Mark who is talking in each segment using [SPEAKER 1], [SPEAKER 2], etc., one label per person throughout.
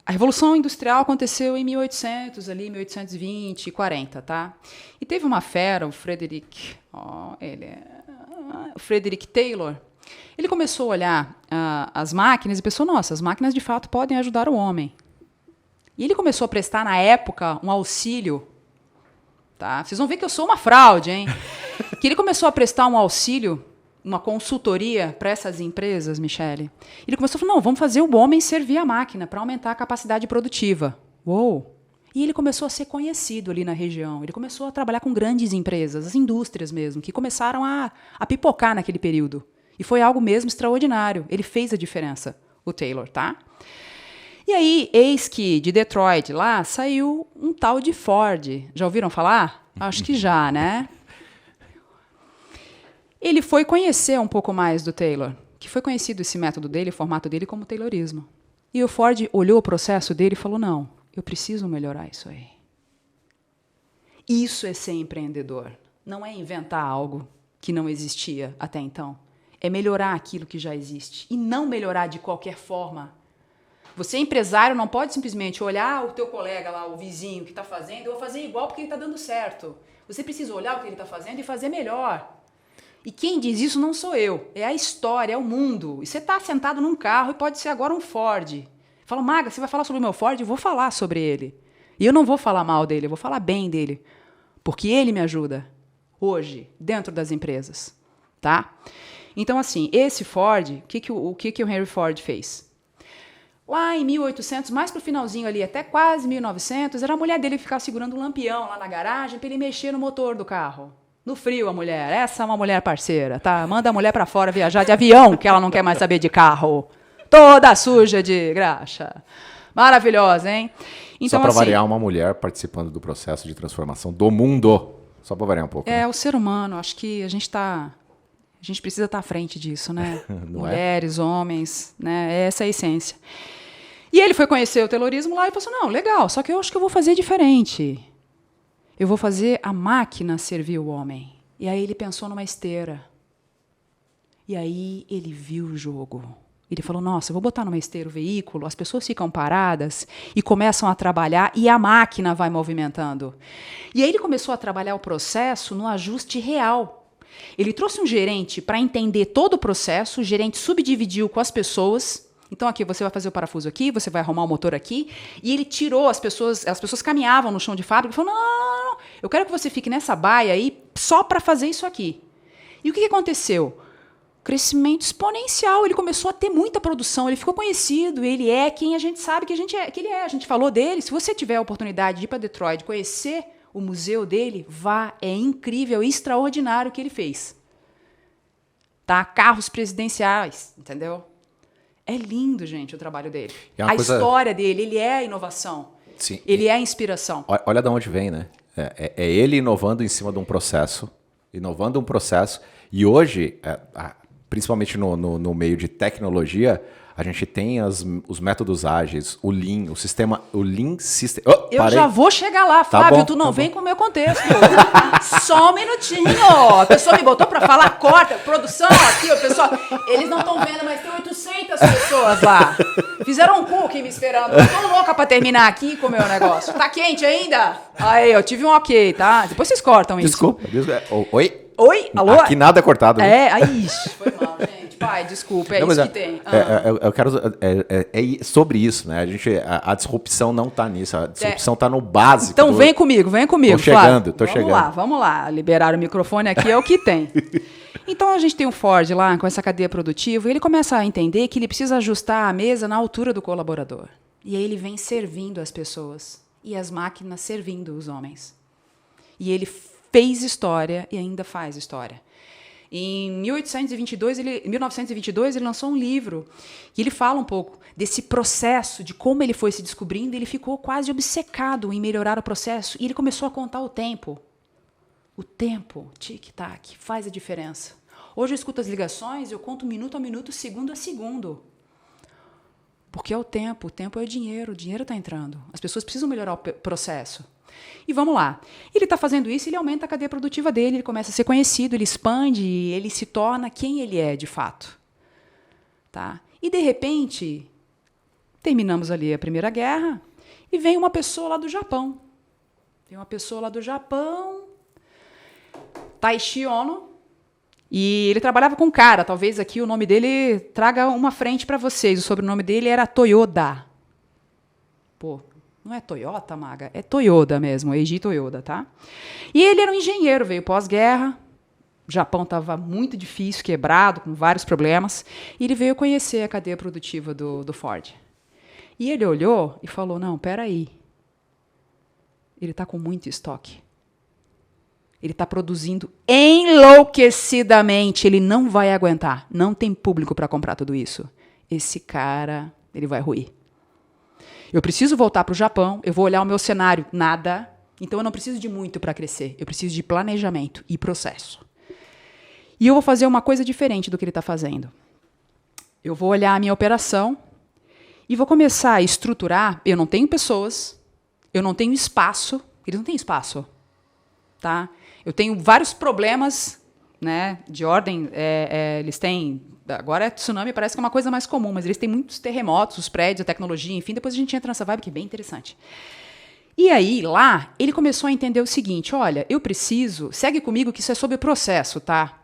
[SPEAKER 1] A Revolução Industrial aconteceu em 1800, ali, 1820, 40, tá? E teve uma fera, o Frederick Taylor. Ele começou a olhar as máquinas e pensou, nossa, as máquinas de fato podem ajudar o homem. E ele começou a prestar, na época, um auxílio. Tá? Vocês vão ver que eu sou uma fraude, hein? Que ele começou a prestar um auxílio, uma consultoria para essas empresas, Michele. Ele começou a falar, não, vamos fazer o homem servir a máquina para aumentar a capacidade produtiva. Uou! E ele começou a ser conhecido ali na região. Ele começou a trabalhar com grandes empresas, as indústrias mesmo, que começaram a pipocar naquele período. E foi algo mesmo extraordinário. Ele fez a diferença, o Taylor, tá? E aí, eis que de Detroit lá saiu um tal de Ford. Já ouviram falar? Acho que já, né? Ele foi conhecer um pouco mais do Taylor, que foi conhecido esse método dele, o formato dele, como Taylorismo. E o Ford olhou o processo dele e falou, não, eu preciso melhorar isso aí. Isso é ser empreendedor. Não é inventar algo que não existia até então. É melhorar aquilo que já existe. E não melhorar de qualquer forma. Você, empresário, não pode simplesmente olhar o teu colega lá, o vizinho que está fazendo, eu vou fazer igual porque ele está dando certo. Você precisa olhar o que ele está fazendo e fazer melhor. E quem diz isso não sou eu, é a história, é o mundo. E você está sentado num carro e pode ser agora um Ford. Fala, Maga, você vai falar sobre o meu Ford? Eu vou falar sobre ele. E eu não vou falar mal dele, eu vou falar bem dele. Porque ele me ajuda hoje, dentro das empresas. Tá? Então, assim, esse Ford, o que o Henry Ford fez? Lá em 1800, mais pro finalzinho ali, até quase 1900, era a mulher dele que ficava segurando um lampião lá na garagem para ele mexer no motor do carro. No frio, a mulher. Essa é uma mulher parceira, tá? Manda a mulher para fora viajar de avião, que ela não quer mais saber de carro. Toda suja de graxa. Maravilhosa, hein?
[SPEAKER 2] Então, só para variar, uma mulher participando do processo de transformação do mundo. Só para variar um pouco.
[SPEAKER 1] É, né? O ser humano, acho que a gente precisa estar à frente disso, né? Mulheres, homens, né? Essa é a essência. E ele foi conhecer o Taylorismo lá e pensou, não, legal, só que eu acho que eu vou fazer diferente. Eu vou fazer a máquina servir o homem. E aí ele pensou numa esteira. E aí ele viu o jogo. Ele falou, nossa, eu vou botar numa esteira o veículo, as pessoas ficam paradas e começam a trabalhar e a máquina vai movimentando. E aí ele começou a trabalhar o processo no ajuste real. Ele trouxe um gerente para entender todo o processo, o gerente subdividiu com as pessoas. Então, aqui, você vai fazer o parafuso aqui, você vai arrumar o motor aqui. E ele tirou as pessoas caminhavam no chão de fábrica e falou, não, eu quero que você fique nessa baia aí só para fazer isso aqui. E o que aconteceu? Crescimento exponencial, ele começou a ter muita produção, ele ficou conhecido, ele é quem a gente sabe que ele é. A gente falou dele. Se você tiver a oportunidade de ir para Detroit, conhecer o museu dele, vá, é incrível, extraordinário o que ele fez. Tá? Carros presidenciais, entendeu? É lindo, gente, o trabalho dele. História dele, ele é a inovação.
[SPEAKER 2] Sim.
[SPEAKER 1] Ele é a inspiração.
[SPEAKER 2] Olha de onde vem, né? É ele inovando em cima de um processo, e hoje, principalmente no meio de tecnologia, a gente tem os métodos ágeis, o Lean, o Lean System.
[SPEAKER 1] Eu já vou chegar lá, Flávio, tu não vem com o meu contexto. Só um minutinho. A pessoa me botou para falar, corta, produção aqui, o pessoal. Eles não estão vendo, mas tem 800 pessoas lá. Fizeram um cookie me esperando. Eu tô louca para terminar aqui com o meu negócio. Tá quente ainda? Aí, eu tive um ok, tá? Depois vocês cortam isso.
[SPEAKER 2] Desculpa. Oi?
[SPEAKER 1] Oi? Alô?
[SPEAKER 2] Aqui nada é cortado.
[SPEAKER 1] Né? Ixi, foi mal, gente. Pai, desculpa, isso que tem.
[SPEAKER 2] Eu quero... É sobre isso, né? A disrupção não está nisso, a disrupção está no básico.
[SPEAKER 1] Então vem comigo.
[SPEAKER 2] Tô chegando.
[SPEAKER 1] Vamos lá. Liberar o microfone aqui é o que tem. Então a gente tem o Ford lá com essa cadeia produtiva e ele começa a entender que ele precisa ajustar a mesa na altura do colaborador. E aí ele vem servindo as pessoas e as máquinas servindo os homens. E ele fez história e ainda faz história. Em 1922, ele lançou um livro que ele fala um pouco desse processo, de como ele foi se descobrindo. Ele ficou quase obcecado em melhorar o processo e ele começou a contar o tempo. O tempo, tic-tac, faz a diferença. Hoje eu escuto as ligações, eu conto minuto a minuto, segundo a segundo. Porque é o tempo é o dinheiro está entrando. As pessoas precisam melhorar o processo. E vamos lá. Ele está fazendo isso, ele aumenta a cadeia produtiva dele, ele começa a ser conhecido, ele expande, ele se torna quem ele é de fato. Tá? E, de repente, Terminamos ali a Primeira Guerra e vem uma pessoa lá do Japão. Taishi Ono. E ele trabalhava com um cara, talvez aqui o nome dele traga uma frente para vocês. O sobrenome dele era Toyoda. Pô, não é Toyota, Maga? É Toyoda mesmo, Eiji Toyoda, tá? E ele era um engenheiro, veio pós-guerra. O Japão estava muito difícil, quebrado, com vários problemas. E ele veio conhecer a cadeia produtiva do Ford. E ele olhou e falou, não, peraí. Ele está com muito estoque. Ele está produzindo enlouquecidamente. Ele não vai aguentar. Não tem público para comprar tudo isso. Esse cara, ele vai ruir. Eu preciso voltar para o Japão. Eu vou olhar o meu cenário. Nada. Então, eu não preciso de muito para crescer. Eu preciso de planejamento e processo. E eu vou fazer uma coisa diferente do que ele está fazendo. Eu vou olhar a minha operação e vou começar a estruturar. Eu não tenho pessoas. Eu não tenho espaço. Eles não têm espaço. Tá? Eu tenho vários problemas, né, de ordem. Eles têm. Agora, tsunami parece que é uma coisa mais comum, mas eles têm muitos terremotos, os prédios, a tecnologia, enfim. Depois a gente entra nessa vibe que é bem interessante. E aí, lá, ele começou a entender o seguinte: olha, eu preciso. Segue comigo, que isso é sobre processo, tá?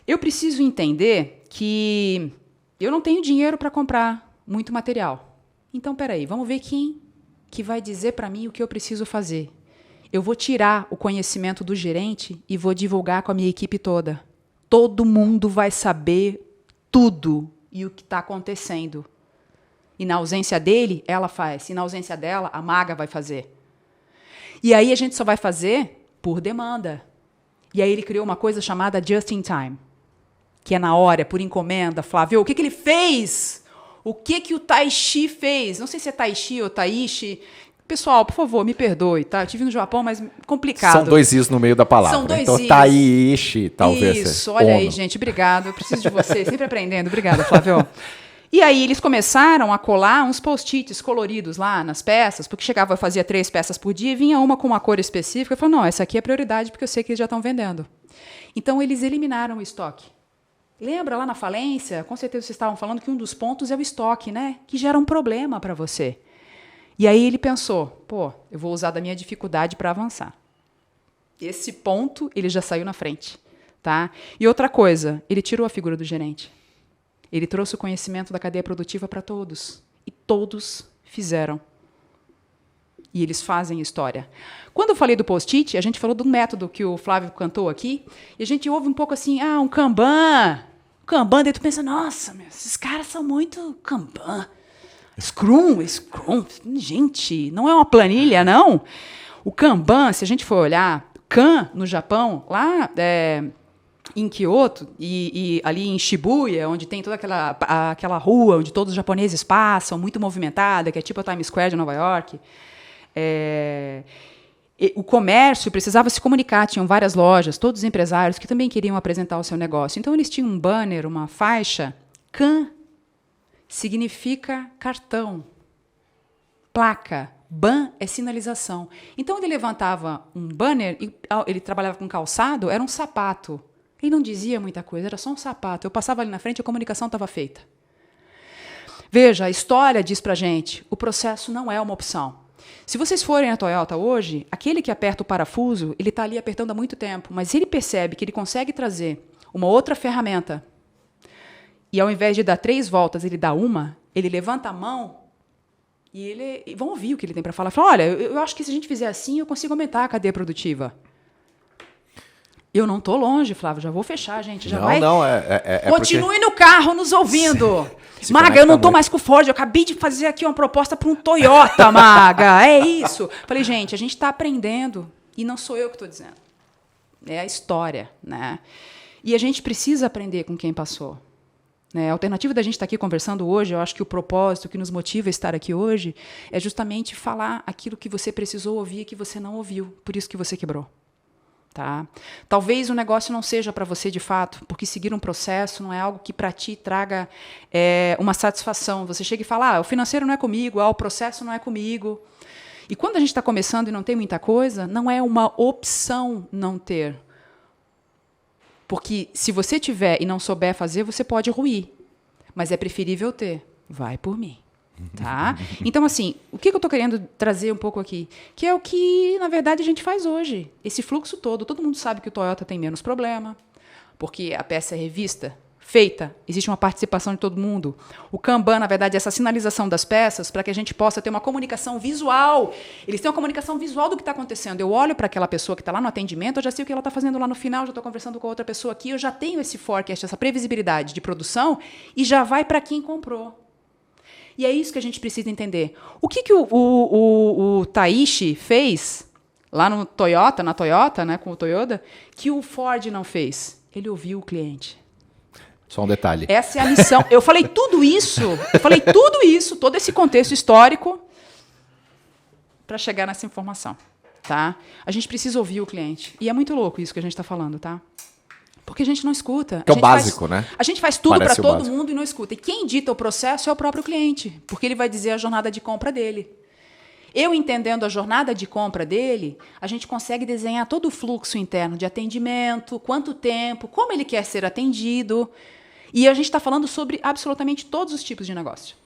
[SPEAKER 1] Eu preciso entender que eu não tenho dinheiro para comprar muito material. Então, peraí, vamos ver quem que vai dizer para mim o que eu preciso fazer. Eu vou tirar o conhecimento do gerente e vou divulgar com a minha equipe toda. Todo mundo vai saber tudo e o que está acontecendo. E na ausência dele, ela faz. E na ausência dela, a Maga vai fazer. E aí a gente só vai fazer por demanda. E aí ele criou uma coisa chamada Just in Time, que é na hora, por encomenda. Flávio, o que ele fez? O que o Taishi fez? Não sei se é Taishi ou Taishi. Pessoal, por favor, me perdoe, tá? Eu estive no Japão, mas complicado.
[SPEAKER 2] São dois is no meio da palavra.
[SPEAKER 1] São dois
[SPEAKER 2] então,
[SPEAKER 1] is.
[SPEAKER 2] Taishi, talvez.
[SPEAKER 1] Isso, olha aí, gente. Obrigado. Eu preciso de você. Sempre aprendendo. Obrigada, Flávio. E aí eles começaram a colar uns post-its coloridos lá nas peças, porque chegava, eu fazia 3 peças por dia e vinha uma com uma cor específica. Eu falei, não, essa aqui é prioridade porque eu sei que eles já estão vendendo. Então, eles eliminaram o estoque. Lembra lá na falência? Com certeza vocês estavam falando que um dos pontos é o estoque, né? Que gera um problema para você. E aí ele pensou, pô, eu vou usar da minha dificuldade para avançar. Esse ponto, ele já saiu na frente. Tá? E outra coisa, ele tirou a figura do gerente. Ele trouxe o conhecimento da cadeia produtiva para todos. E todos fizeram. E eles fazem história. Quando eu falei do post-it, a gente falou do método que o Flávio cantou aqui, e a gente ouve um pouco assim, um Kanban. Kanban, daí tu pensa, nossa, esses caras são muito Kanban. Scrum, gente, não é uma planilha, não. O Kanban, se a gente for olhar, Kan, no Japão, lá em Kyoto e ali em Shibuya, onde tem toda aquela rua onde todos os japoneses passam, muito movimentada, que é tipo a Times Square de Nova York, o comércio precisava se comunicar, tinham várias lojas, todos os empresários que também queriam apresentar o seu negócio. Então, eles tinham um banner, uma faixa, Kan, significa cartão, placa. Ban é sinalização. Então, ele levantava um banner, ele trabalhava com calçado, era um sapato. Ele não dizia muita coisa, era só um sapato. Eu passava ali na frente, a comunicação estava feita. Veja, a história diz para a gente, o processo não é uma opção. Se vocês forem à Toyota hoje, aquele que aperta o parafuso, ele está ali apertando há muito tempo, mas ele percebe que ele consegue trazer uma outra ferramenta, e ao invés de dar 3 voltas, ele dá uma, ele levanta a mão e vão ouvir o que ele tem para falar. Fala, olha, eu acho que se a gente fizer assim, eu consigo aumentar a cadeia produtiva. Eu não estou longe, Flávio, já vou fechar, gente. Já vai. Continue porque... no carro nos ouvindo. Maga, eu não estou mais com o Ford, eu acabei de fazer aqui uma proposta para um Toyota, Maga. É isso. Falei, gente, a gente está aprendendo e não sou eu que estou dizendo. É a história, né? E a gente precisa aprender com quem passou. A alternativa da gente estar aqui conversando hoje, eu acho que o propósito que nos motiva a estar aqui hoje é justamente falar aquilo que você precisou ouvir e que você não ouviu, por isso que você quebrou. Tá? Talvez o negócio não seja para você de fato, porque seguir um processo não é algo que para ti traga uma satisfação. Você chega e fala, o financeiro não é comigo, o processo não é comigo. E quando a gente está começando e não tem muita coisa, não é uma opção não ter. Porque se você tiver e não souber fazer, você pode ruir. Mas é preferível ter. Vai por mim. Tá? Então, assim, o que eu estou querendo trazer um pouco aqui? Que é o que, na verdade, a gente faz hoje. Esse fluxo todo mundo sabe que o Toyota tem menos problema, porque a peça é revista, feita, existe uma participação de todo mundo. O Kanban, na verdade, é essa sinalização das peças para que a gente possa ter uma comunicação visual. Eles têm uma comunicação visual do que está acontecendo. Eu olho para aquela pessoa que está lá no atendimento, eu já sei o que ela está fazendo lá no final, já estou conversando com a outra pessoa aqui, eu já tenho esse forecast, essa previsibilidade de produção e já vai para quem comprou. E é isso que a gente precisa entender. O que o Taishi fez lá no Toyota, na Toyota, né, com o Toyota, que o Ford não fez? Ele ouviu o cliente.
[SPEAKER 2] Só um detalhe.
[SPEAKER 1] Essa é a missão. Eu falei tudo isso, todo esse contexto histórico para chegar nessa informação, tá? A gente precisa ouvir o cliente. E é muito louco isso que a gente está falando, tá? Porque a gente não escuta.
[SPEAKER 2] É o básico, né?
[SPEAKER 1] A gente faz tudo para todo
[SPEAKER 2] básico.
[SPEAKER 1] mundo e não escuta. E quem dita o processo é o próprio cliente, porque ele vai dizer a jornada de compra dele. Eu entendendo a jornada de compra dele, a gente consegue desenhar todo o fluxo interno de atendimento, quanto tempo, como ele quer ser atendido. E a gente está falando sobre absolutamente todos os tipos de negócio.